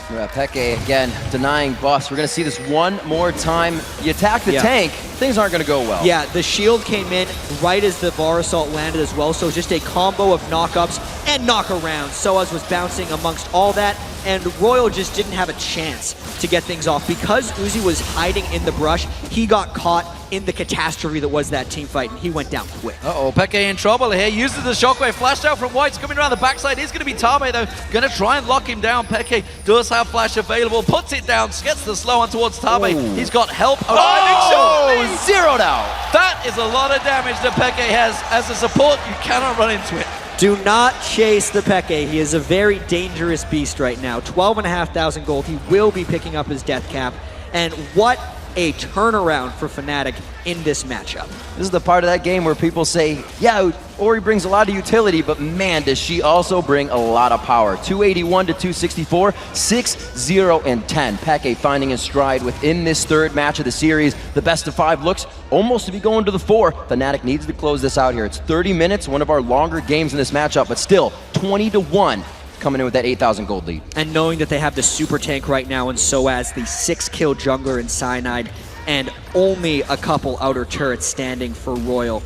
Peke again denying buffs. We're going to see this one more time. You attack the tank, things aren't going to go well. Yeah, the shield came in right as the Var Assault landed as well, so just a combo of knockups and knockarounds. Soaz was bouncing amongst all that, and RYL just didn't have a chance to get things off. Because Uzi was hiding in the brush, he got caught in the catastrophe that was that team fight, and he went down quick. Uh-oh, Peke in trouble here. Uses the shockwave. Flashed out from White's coming around the backside. It's going to be Tabe, though. Going to try and lock him down. Peke does have flash available. Puts it down. Gets the slow on towards Tabe. Ooh. He's got help arriving shortly. Zeroed out. That is a lot of damage that Peke has. As a support, you cannot run into it. Do not chase the Peke. He is a very dangerous beast right now. 12,500 gold. He will be picking up his death cap. And what a turnaround for Fnatic in this matchup. This is the part of that game where people say, yeah, Ori brings a lot of utility, but man, does she also bring a lot of power. 281 to 264, 6-0 and 10. Peke finding his stride within this third match of the series. The best of 5 looks almost to be going to the 4. Fnatic needs to close this out here. It's 30 minutes, one of our longer games in this matchup, but still 20-1. Coming in with that 8,000 gold lead. And knowing that they have the super tank right now in Soaz, the 6-kill jungler in Cyanide, and only a couple outer turrets standing for RYL,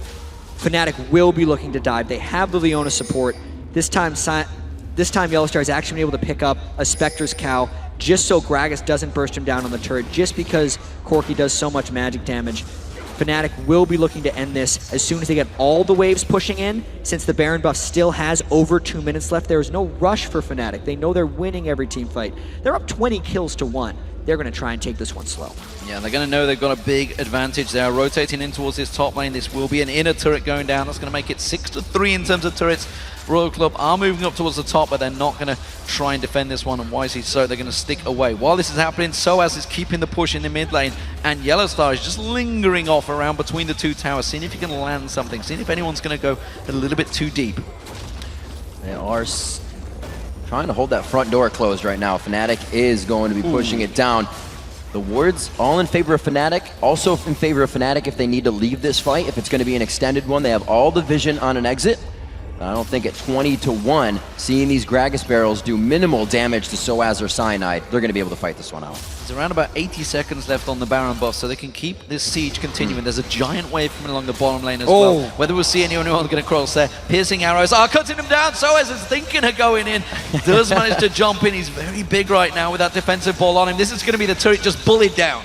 Fnatic will be looking to dive. They have the Leona support. This time Yellowstar has actually been able to pick up a Spectre's Cow just so Gragas doesn't burst him down on the turret, just because Corki does so much magic damage. Fnatic will be looking to end this as soon as they get all the waves pushing in. Since the Baron buff still has over 2 minutes left, there is no rush for Fnatic. They know they're winning every team fight. They're up 20 kills to 1. They're going to try and take this one slow. Yeah, they're going to know they've got a big advantage there. Rotating in towards this top lane, this will be an inner turret going down. That's going to make it 6-3 in terms of turrets. RYL Club are moving up towards the top, but they're not going to try and defend this one, and wisely so. They're going to stick away. While this is happening, Soaz is keeping the push in the mid lane, and Yellowstar is just lingering off around between the 2 towers, seeing if he can land something, seeing if anyone's going to go a little bit too deep. They are trying to hold that front door closed right now. Fnatic is going to be pushing it down. The wards all in favor of Fnatic, also in favor of Fnatic if they need to leave this fight. If it's going to be an extended one, they have all the vision on an exit. I don't think at 20-1, seeing these Gragas barrels do minimal damage to Soaz or Cyanide, they're going to be able to fight this one out. There's around about 80 seconds left on the Baron buff, so they can keep this siege continuing. There's a giant wave coming along the bottom lane as well. Whether we'll see anyone going to cross there. Piercing arrows are cutting him down. Soaz is thinking of going in. Does manage to jump in. He's very big right now with that defensive ball on him. This is going to be the turret just bullied down.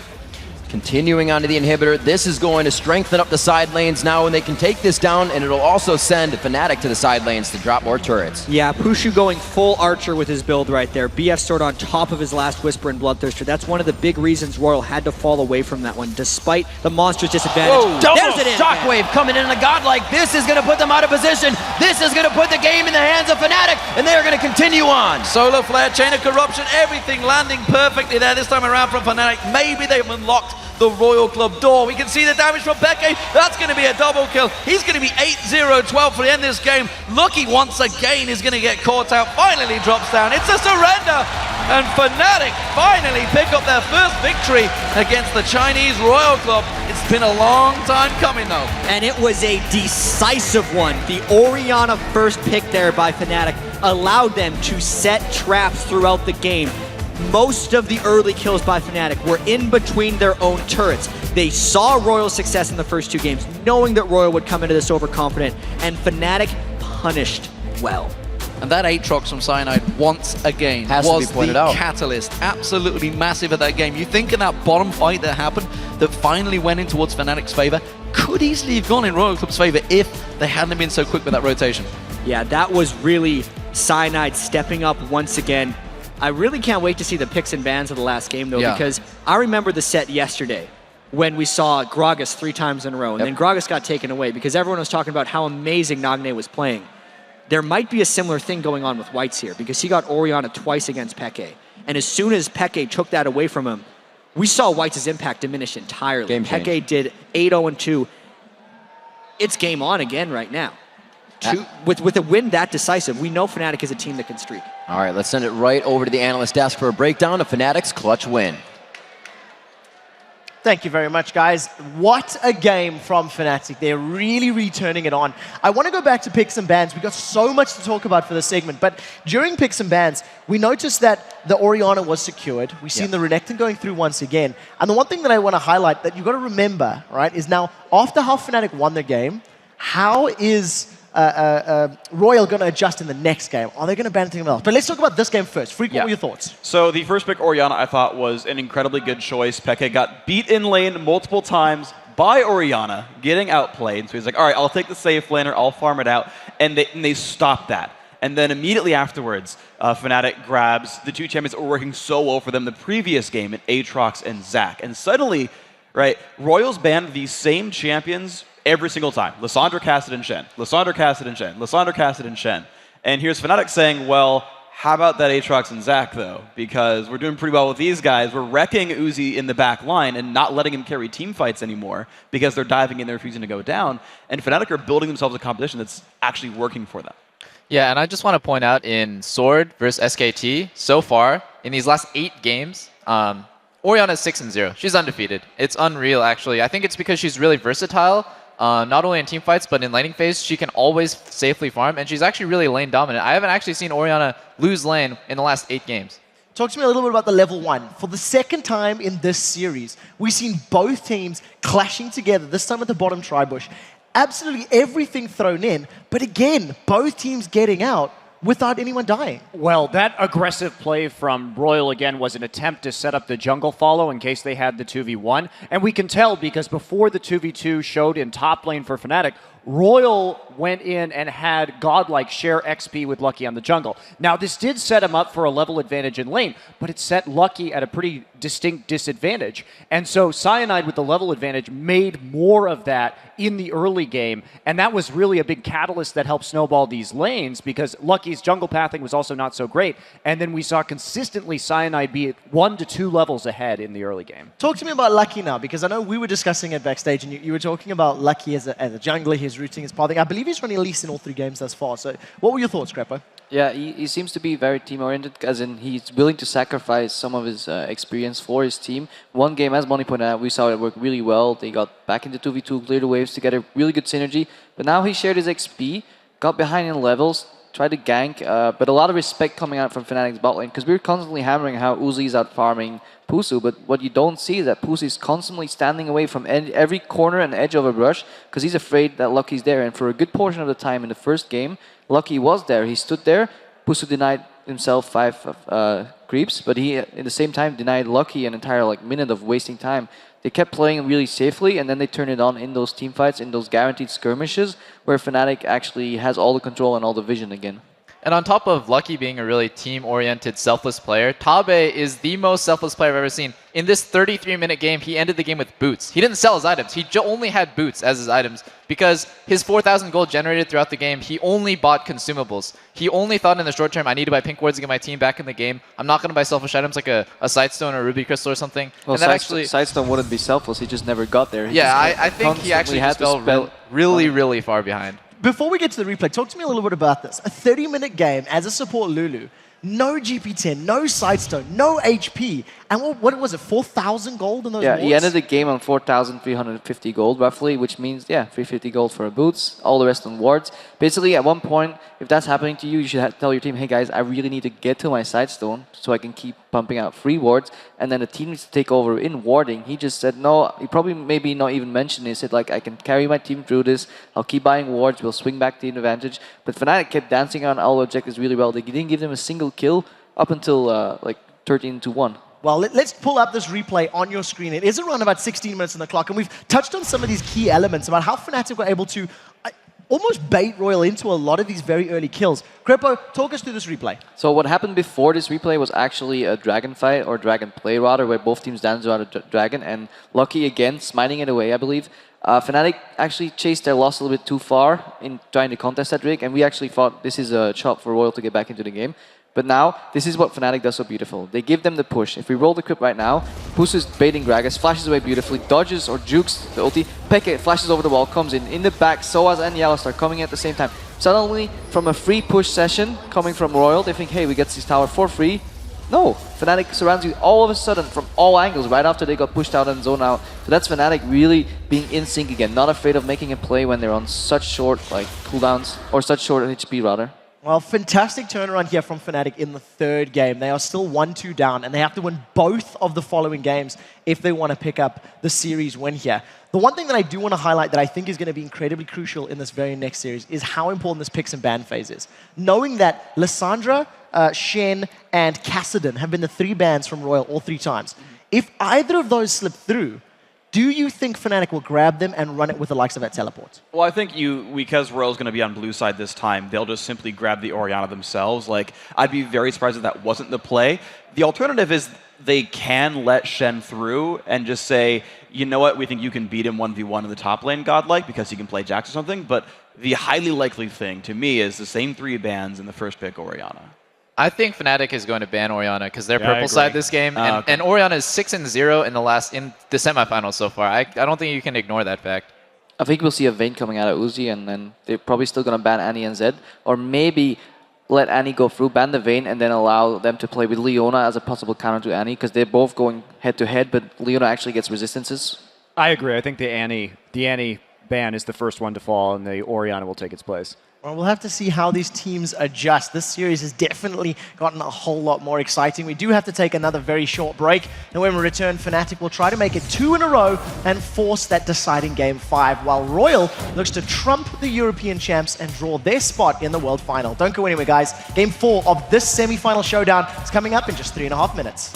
Continuing onto the inhibitor, this is going to strengthen up the side lanes now, and they can take this down, and it'll also send Fnatic to the side lanes to drop more turrets. Yeah, Pushu going full Archer with his build right there. BF Sword on top of his last Whisper and Bloodthirster. That's one of the big reasons RYL had to fall away from that one, despite the monster's disadvantage. Whoa, double shockwave coming in, and a godlike. This is going to put them out of position. This is going to put the game in the hands of Fnatic, and they are going to continue on. Solar Flare, Chain of Corruption, everything landing perfectly there this time around from Fnatic. Maybe they've unlocked the RYL Club door. We can see the damage from Peke. That's going to be a double kill. He's going to be 8-0-12 for the end of this game. Lucky once again is going to get caught out. Finally drops down. It's a surrender. And Fnatic finally pick up their first victory against the Chinese RYL Club. It's been a long time coming though. And it was a decisive one. The Orianna first pick there by Fnatic allowed them to set traps throughout the game. Most of the early kills by Fnatic were in between their own turrets. They saw RYL's success in the first two games, knowing that RYL would come into this overconfident, and Fnatic punished well. And that Aatrox from Cyanide once again was the catalyst. Absolutely massive at that game. You think in that bottom fight that happened, that finally went in towards Fnatic's favor, could easily have gone in RYL Club's favor if they hadn't been so quick with that rotation. Yeah, that was really Cyanide stepping up once again. I really can't wait to see the picks and bans of the last game, though, because I remember the set yesterday when we saw Gragas 3 times in a row, and then Gragas got taken away because everyone was talking about how amazing Nagne was playing. There might be a similar thing going on with Whites here, because he got Orianna twice against Peke, and as soon as Peke took that away from him, we saw Whites' impact diminish entirely. Peke did 8-0-2. It's game on again right now. With a win that decisive, we know Fnatic is a team that can streak. All right, let's send it right over to the analyst desk for a breakdown of Fnatic's clutch win. Thank you very much, guys. What a game from Fnatic. They're really turning it on. I want to go back to picks and bans. We've got so much to talk about for this segment, but during picks and bans, we noticed that the Orianna was secured. We've seen the Renekton going through once again. And the one thing that I want to highlight that you've got to remember, right, is now after how Fnatic won the game, how is RYL going to adjust in the next game? Are they going to ban anything else? But let's talk about this game first. Freak, what were your thoughts? So the first pick, Orianna, I thought was an incredibly good choice. Peke got beat in lane multiple times by Orianna, getting outplayed. So he's like, all right, I'll take the safe laner, I'll farm it out. And they stopped that. And then immediately afterwards, Fnatic grabs the two champions that were working so well for them the previous game in Aatrox and Zac. And suddenly, right, RYL's banned these same champions every single time. Lissandra, Cassidy, and Shen. Lissandra, Cassidy, and Shen. Lissandra, Cassidy, and Shen. And here's Fnatic saying, well, how about that Aatrox and Zac, though? Because we're doing pretty well with these guys. We're wrecking Uzi in the back line and not letting him carry team fights anymore because they're diving in, they're refusing to go down. And Fnatic are building themselves a competition that's actually working for them. Yeah, and I just want to point out in Sword versus SKT, so far, in these last 8 games, Orianna is 6-0. She's undefeated. It's unreal, actually. I think it's because she's really versatile. Not only in team fights, but in laning phase, she can always safely farm, and she's actually really lane dominant. I haven't actually seen Orianna lose lane in the last 8 games. Talk to me a little bit about the level 1. For the second time in this series, we've seen both teams clashing together, this time at the bottom tribush. Absolutely everything thrown in, but again, both teams getting out without anyone dying. Well, that aggressive play from RYL again was an attempt to set up the jungle follow in case they had the 2v1. And we can tell because before the 2v2 showed in top lane for Fnatic, RYL went in and had godlike share XP with Lucky on the jungle. Now, this did set him up for a level advantage in lane, but it set Lucky at a pretty distinct disadvantage. And so Cyanide with the level advantage made more of that in the early game, and that was really a big catalyst that helped snowball these lanes because Lucky's jungle pathing was also not so great, and then we saw consistently Cyanide be 1 to 2 levels ahead in the early game. Talk to me about Lucky now, because I know we were discussing it backstage, and you were talking about Lucky as a jungler. He's his routing, his pathing. I believe he's running least in all 3 games thus far. So what were your thoughts, Crepo? Yeah, he seems to be very team-oriented, as in he's willing to sacrifice some of his experience for his team. One game, as Bonnie pointed out, we saw it work really well. They got back into 2v2, cleared the waves together, really good synergy. But now he shared his XP, got behind in levels, tried to gank, but a lot of respect coming out from Fnatic's bot lane, because we were constantly hammering how Uzi's out farming Pusu, but what you don't see is that Pusu is constantly standing away from every corner and edge of a brush, because he's afraid that Lucky's there. And for a good portion of the time in the first game, Lucky was there. He stood there. Pusu denied himself 5 creeps, but he, at the same time, denied Lucky an entire minute of wasting time. They kept playing really safely, and then they turned it on in those team fights, in those guaranteed skirmishes, where Fnatic actually has all the control and all the vision again. And on top of Lucky being a really team-oriented, selfless player, Tabe is the most selfless player I've ever seen. In this 33-minute game, he ended the game with boots. He didn't sell his items. He only had boots as his items because his 4,000 gold generated throughout the game, he only bought consumables. He only thought in the short term, I need to buy pink wards to get my team back in the game. I'm not going to buy selfish items like a Sightstone or a Ruby Crystal or something. Well, and that actually Sightstone wouldn't be selfless. He just never got there. Yeah, I think he actually just fell really far behind. Before we get to the replay, talk to me a little bit about this. A 30-minute game as a support Lulu, no GP10, no Sidestone, no HP, and what was it, 4,000 gold in those Yeah, wards? he ended the game on 4,350 gold roughly, which means, 350 gold for boots, all the rest on wards. Basically, at one point, if that's happening to you, you should tell your team, hey guys, I really need to get to my Sidestone so I can keep pumping out free wards, and then the team needs to take over in warding. He just said, no, he probably maybe not even mentioned it. He said, I can carry my team through this, I'll keep buying wards, we'll swing back the advantage. But Fnatic kept dancing on all objectives really well. They didn't give them a single kill up until 13-1. Well, let's pull up this replay on your screen. It is around about 16 minutes on the clock, and we've touched on some of these key elements about how Fnatic were able to almost bait RYL into a lot of these very early kills. Crepo, talk us through this replay. So what happened before this replay was actually a dragon fight, or dragon play rather, where both teams danced around a dragon, and Lucky again smiting it away, I believe. Fnatic actually chased their loss a little bit too far in trying to contest that Drake, and we actually thought this is a shot for RYL to get back into the game. But now, this is what Fnatic does so beautiful. They give them the push. If we roll the clip right now, Pusu's baiting Gragas, flashes away beautifully, dodges or jukes the ulti. Peke flashes over the wall, comes in the back. Soaz and Yellowstar coming at the same time. Suddenly, from a free push session coming from RYL, they think, hey, we get this tower for free. No, Fnatic surrounds you all of a sudden from all angles right after they got pushed out and zoned out. So that's Fnatic really being in sync again, not afraid of making a play when they're on such short cooldowns, or such short HP rather. Well, fantastic turnaround here from Fnatic in the 3rd game. They are still 1-2 down, and they have to win both of the following games if they want to pick up the series win here. The one thing that I do want to highlight that I think is going to be incredibly crucial in this very next series is how important this picks and ban phase is. Knowing that Lissandra, Shen, and Kassadin have been the 3 bans from RYL all 3 times. If either of those slip through, do you think Fnatic will grab them and run it with the likes of that teleport? Well, I think because RYL's going to be on blue side this time, they'll just simply grab the Orianna themselves. I'd be very surprised if that wasn't the play. The alternative is they can let Shen through and just say, you know what, we think you can beat him 1v1 in the top lane, godlike, because he can play Jax or something. But the highly likely thing to me is the same 3 bans in the first pick Orianna. I think Fnatic is going to ban Orianna because they're purple side this game, and, okay. and Orianna is 6-0 in the semifinals so far. I don't think you can ignore that fact. I think we'll see a Vayne coming out of Uzi, and then they're probably still going to ban Annie and Zed, or maybe let Annie go through, ban the Vayne, and then allow them to play with Leona as a possible counter to Annie, because they're both going head-to-head, but Leona actually gets resistances. I agree. I think the Annie ban is the first one to fall, and the Orianna will take its place. Well, we'll have to see how these teams adjust. This series has definitely gotten a whole lot more exciting. We do have to take another very short break, and when we return, Fnatic will try to make it 2 in a row and force that deciding Game 5, while RYL looks to trump the European champs and draw their spot in the World Final. Don't go anywhere, guys. Game 4 of this semi-final showdown is coming up in just 3.5 minutes.